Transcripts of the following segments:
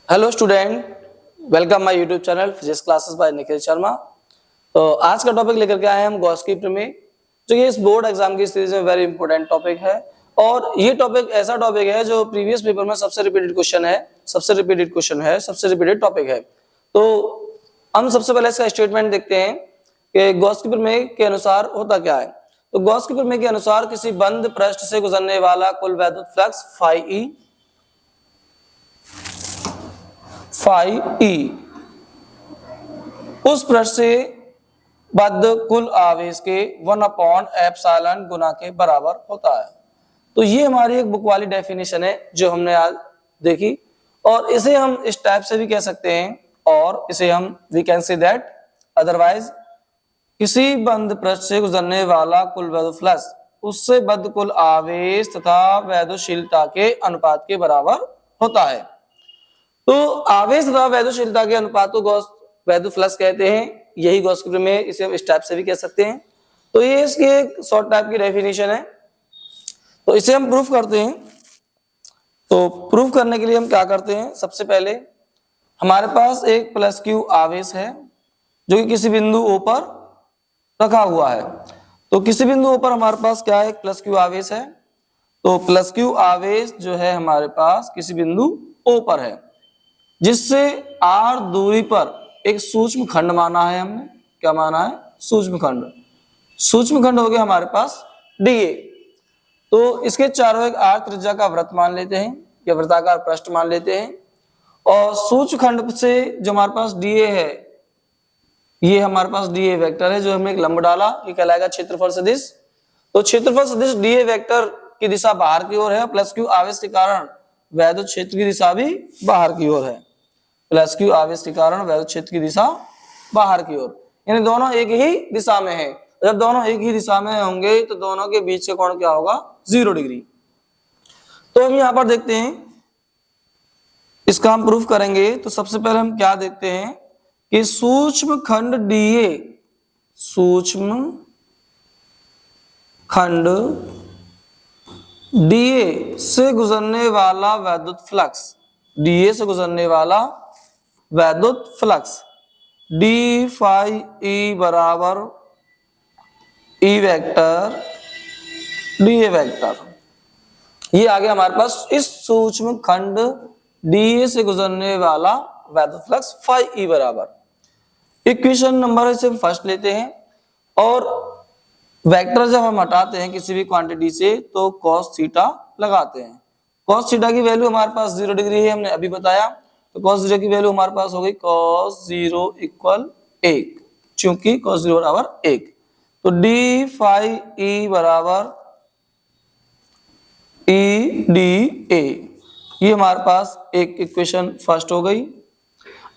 Hello student, welcome my YouTube channel physics classes bye Nikhil Sharma. तो आज का टॉपिक लेकर के आए हैं हम गॉस की प्रमेय, जो कि इस बोर्ड एग्जाम की सीरीज में वेरी इंपॉर्टेंट टॉपिक है। और ये टॉपिक ऐसा टॉपिक है जो प्रीवियस पेपर में सबसे रिपीटेड क्वेश्चन है, सबसे रिपीटेड टॉपिक है। तो हम सबसे पहले इसका स्टेटमेंट देखते हैं कि गॉस की प्रमेय के अनुसार होता क्या है। तो गॉस की प्रमेय के अनुसार किसी बंद पृष्ठ से गुजरने वाला कुल वैद्युत फ्लक्स फाई ई उस पृष्ठ से बद्ध कुल आवेश के 1/एप्सिलॉन गुना के बराबर होता है। तो ये हमारी एक बुक वाली डेफिनेशन है जो हमने आज देखी, और इसे हम इस टाइप से भी कह सकते हैं, और इसे हम we can say that otherwise किसी बंद पृष्ठ से गुजरने वाला कुल वैद्युत फ्लक्स उससे बद्ध कुल आवेश तथा वैद्युतशीलता के अनुपात के बराबर होता है। तो आवेश तथा वैद्युतशीलता के अनुपात को गॉस वैद्युत फ्लक्स कहते हैं। यही गॉस की प्रमेय, इसे हम इस टाइप से भी कह सकते हैं। तो ये इसकी एक शॉर्ट टाइप की डेफिनेशन है। तो इसे हम प्रूफ करते हैं। तो प्रूफ करने के लिए हम क्या करते हैं, सबसे पहले हमारे पास एक प्लस क्यू आवेश है जो कि किसी बिंदु O पर रखा हुआ है। तो किसी बिंदु O पर हमारे पास क्या है, एक प्लस क्यू आवेश है। तो प्लस क्यू आवेश जो है हमारे पास किसी बिंदु O पर है, जिससे r दूरी पर एक सूक्ष्म खंड माना है हमने। क्या माना है? सूक्ष्म खंड। सूक्ष्म खंड हो गया हमारे पास dA। तो इसके चारों एक r त्रिज्या का वृत्त मान लेते हैं या वृत्ताकार पृष्ठ मान लेते हैं। और सूक्ष्म खंड से जो हमारे पास dA है, ये हमारे पास dA वेक्टर है जो हमने एक लंब डाला, ये कहलाएगा क्षेत्रफल सदिश। तो क्षेत्रफल सदिश dA वेक्टर की दिशा बाहर की ओर है, प्लस क्यू आवेश के कारण वैद्युत क्षेत्र की दिशा भी बाहर की ओर है। प्लस क्यू आवेश के कारण वैद्युत क्षेत्र की दिशा बाहर की ओर, यानी दोनों एक ही दिशा में है। जब दोनों एक ही दिशा में होंगे तो दोनों के बीच का कोण क्या होगा? 0 डिग्री। तो हम यहां पर देखते हैं, इसका हम प्रूफ करेंगे। तो सबसे पहले हम क्या देखते हैं कि सूक्ष्म खंड dA, सूक्ष्म खंड dA से गुजरने वाला वैद्युत फ्लक्स, dA से गुजरने वाला वैद्युत फ्लक्स d फाई ई बराबर ई वेक्टर dA वेक्टर, ये आ गया हमारे पास इस सूक्ष्म खंड dA से गुजरने वाला वैद्युत फ्लक्स फाई ई बराबर। इक्वेशन नंबर इसे फर्स्ट लेते हैं, और वेक्टर जब हम हटाते हैं किसी भी क्वांटिटी से तो cos थीटा लगाते हैं। cos थीटा की वैल्यू हमारे पास 0 डिग्री है, हमने अभी बताया। तो cos 0 की वैल्यू हमारे पास हो गई cos 0 इक्वल 1, चूंकि cos 0 बराबर 1। तो d फाई e बराबर e d a, ये हमारे पास एक इक्वेशन फर्स्ट हो गई।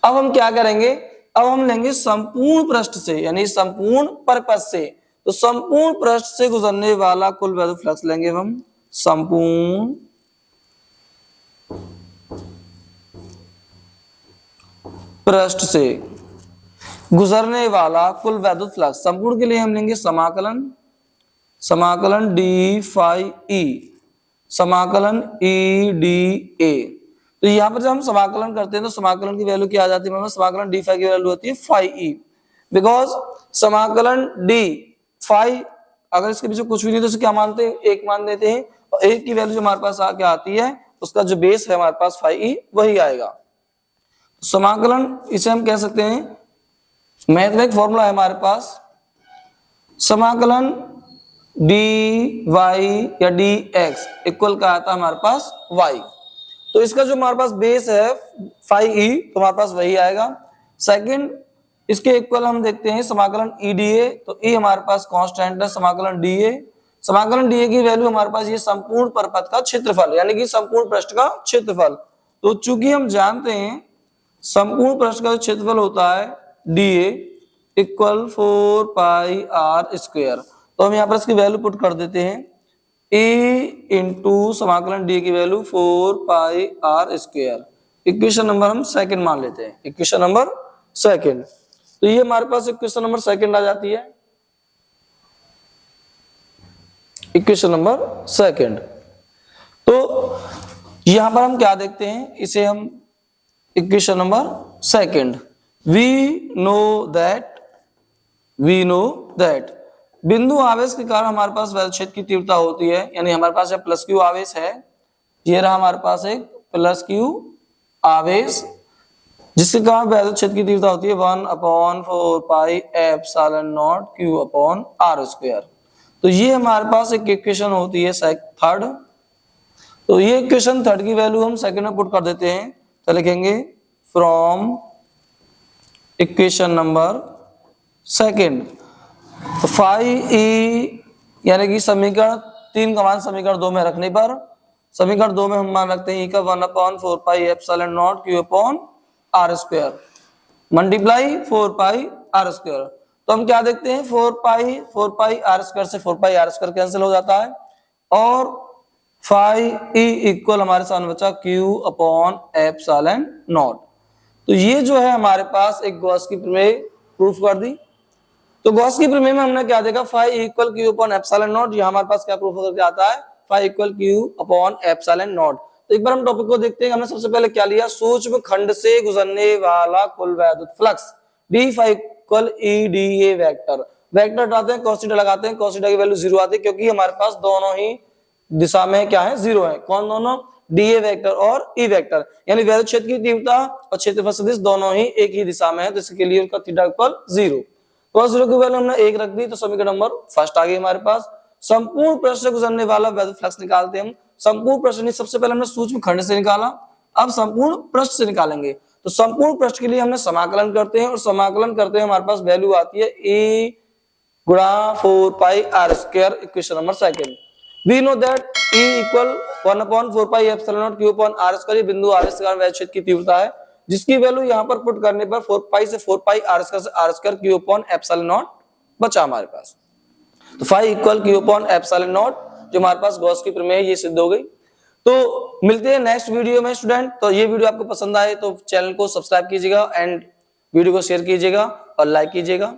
अब हम क्या करेंगे, अब हम लेंगे संपूर्ण पृष्ठ से, यानी संपूर्ण परपथ से। तो संपूर्ण पृष्ठ से गुजरने वाला कुल वैद्युत फ्लक्स लेंगे हम। संपूर्ण पृष्ठ से गुजरने वाला कुल वैद्युत फ्लक्स, संपूर्ण के लिए हम लेंगे समाकलन d फाई e, समाकलन e d a। तो यहां पर जब हम समाकलन करते हैं तो समाकलन की वैल्यू क्या आ जाती है? समाकलन d फाई की वैल्यू होती है फाई e, बिकॉज समाकलन d फाई अगर इसके पीछे कुछ भी नहीं तो इसे क्या मानते हैं? 1 मान देते हैं। और 1 की वैल्यू जो हमारे पास क्या आती है, उसका जो बेस है हमारे पास फाई e, वही आएगा। समाकलन इसे हम कह सकते हैं, मैथमेटिक फॉर्मूला है हमारे पास, समाकलन dy या dx इक्वल का आता है हमारे पास y। तो इसका जो हमारे पास बेस है फाई e, तो हमारे पास वही आएगा। सेकंड, इसके इक्वल हम देखते हैं समाकलन e dA। तो e हमारे पास कांस्टेंट है, समाकलन dA की वैल्यू हमारे पास ये संपूर्ण परपथ का क्षेत्रफल, यानी कि संपूर्ण पृष्ठ का क्षेत्रफल। तो चूंकि हम जानते हैं संपूर्ण पृष्ठ का क्षेत्रफल होता है dA इक्वल 4 पाई r स्क्वायर। तो हम यहाँ पर इसकी वैल्यू पुट कर देते हैं, a इंटू समाकलन d की वैल्यू 4 पाई r स्क्वायर। इक्वेशन नंबर हम सेकंड मान लेते हैं, इक्वेशन नंबर सेकंड। तो ये हमारे पास इक्वेशन नंबर सेकंड आ जाती है, इक्वेशन नंबर सेकंड। तो यहां पर हम क्या देखते हैं, इसे हम equation number second, we know that बिंदु आवेश के कारण हमारे पास वैद्युत क्षेत्र की तीव्रता होती है, यानी हमारे पास जब प्लस क्यू आवेश है, ये रहा हमारे पास एक प्लस क्यू आवेश जिसके कारण वैद्युत क्षेत्र की तीव्रता होती है 1/4 pi epsilon not Q upon R square. तो ये हमारे पास एक इक्वेशन होती है थर्ड। तो ये इक्वेशन थर्ड की वैल्यू हम सेकंड में पुट कर देते हैं, तो लिखेंगे फ्रॉम इक्वेशन नंबर सेकंड, तो फाई ई यानी कि समीकरण 3 का मान समीकरण 2 में रखने पर, समीकरण 2 में हम मान रखते हैं ई का 1/4 pi epsilon not Q upon R square multiply 4 pi R square. तो हम क्या देखते हैं 4 पाई आर स्क्वायर से 4 पाई आर स्क्वायर कैंसिल हो जाता है, और फाई ई इक्वल हमारे सामने बचा क्यू अपॉन एप्सिलॉन नॉट। तो ये जो है हमारे पास एक गॉस की प्रमेय प्रूफ कर दी। तो गॉस की प्रमेय में हमने क्या देखा, phi equal Q upon epsilon naught, ये हमारे पास क्या प्रूफ होकर आता है, phi equal Q upon epsilon naught. तो एक बार हम टॉपिक को देखते हैं। हमने सबसे पहले क्या लिया, सूक्ष्म खंड से गुजरने वाला कुल वैद्युत flux D phi equal E D A vector, vector हटाते हैं cos थीटा लगाते हैं, cos थीटा की वैल्यू 0 आती है क्योंकि हमारे पास दोनों ही दिशा में क्या है 0 है। कौन दोनों, डी ए वेक्टर और ई वेक्टर, यानी वैद्युत क्षेत्र की तीव्रता और क्षेत्रफल सदिश दोनों ही एक ही दिशा में है, तो इसके लिए उनका थीटा इक्वल 0। cos 0 की वैल्यू हमने 1 रख दी, तो समीकरण नंबर फर्स्ट आ गई हमारे पास। संपूर्ण पृष्ठ से गुजरने वाला वैद्युत फ्लक्स निकालते हैं हम। संपूर्ण पृष्ठ सबसे पहले हमने सूक्ष्म खंड से निकाला, अब संपूर्ण पृष्ठ से निकालेंगे। तो संपूर्ण पृष्ठ के लिए हमने समाकलन करते हैं, और समाकलन करते हैं हमारे पास वैल्यू आती है ए गुणा 4 pi R square, equation number second. We know that E equal 1/4 pi epsilon not Q upon R square, बिंदु आवेश के कारण वैद्युत क्षेत्र की तीव्रता है, जिसकी वैल्यू यहां पर पुट करने पर 4 पाई से 4 पाई आर स्क्वायर से R square Q upon epsilon naught बचा हमारे पास। तो phi equal Q upon epsilon naught, जो हमारे पास गॉस की प्रमेय ये सिद्ध हो गई। तो मिलते हैं नेक्स्ट वीडियो में स्टूडेंट। तो ये वीडियो आपको पसंद आए तो चैनल को सब्सक्राइब कीजिएगा एंड वीडियो को शेयर कीजिएगा और लाइक कीजिएगा।